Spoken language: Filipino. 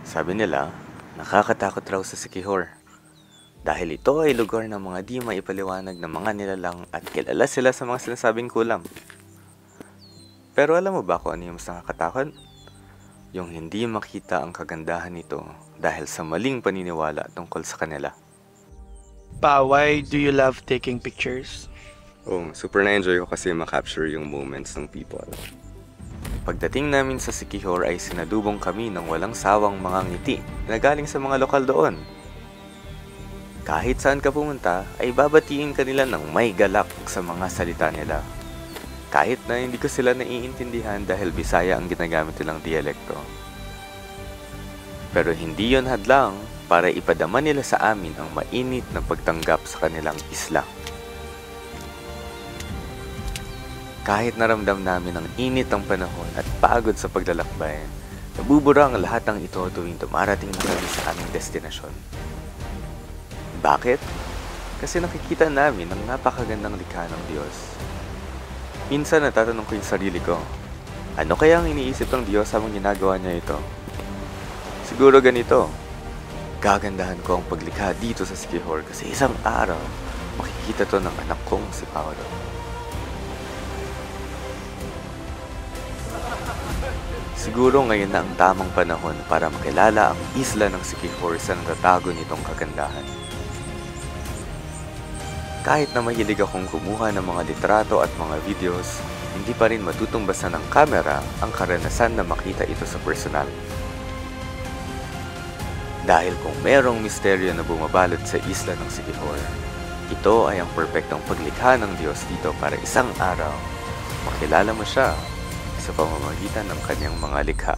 Sabi nila, nakakatakot raw sa Sikihor dahil ito ay lugar ng mga di maipaliwanag ng mga nilalang at kilala sila sa mga sinasabing kulam. Pero alam mo ba kung ano yung mas nakakatakot? Yung hindi makita ang kagandahan nito dahil sa maling paniniwala tungkol sa kanila. Pa, why do you love taking pictures? Oh, super na-enjoy ko kasi makapture yung moments ng people. Pagdating namin sa Sikihor ay sinadubong kami ng walang sawang mga ngiti na galing sa mga lokal doon. Kahit saan ka pumunta ay babatiin ka nila ng may galak sa mga salita nila. Kahit na hindi ko sila naiintindihan dahil Bisaya ang ginagamit nilang dialekto. Pero hindi yon hadlang para ipadama nila sa amin ang mainit na pagtanggap sa kanilang isla. Kahit naramdam namin ang init ng panahon at pagod sa paglalakbay, nabubura ang lahat ng ito tuwing dumarating na kami sa aming destinasyon. Bakit? Kasi nakikita namin ang napakagandang likha ng Diyos. Minsan natatanong ko yung sarili ko, ano kaya ang iniisip ng Diyos habang ginagawa niya ito? Siguro ganito, gagandahan ko ang paglikha dito sa Sikihor kasi isang araw, makikita to ng anak kong si Paolo. Siguro ngayon na ang tamang panahon para makilala ang isla ng Sikihor sa natatago nitong kagandahan. Kahit na mahilig akong kumuha ng mga litrato at mga videos, hindi pa rin matutumbasan ng kamera ang karanasan na makita ito sa personal. Dahil kung merong misteryo na bumabalot sa isla ng Sikihor, ito ay ang perpektong paglikha ng Diyos dito para isang araw makilala mo siya sa pamamagitan ng kanyang mga likha.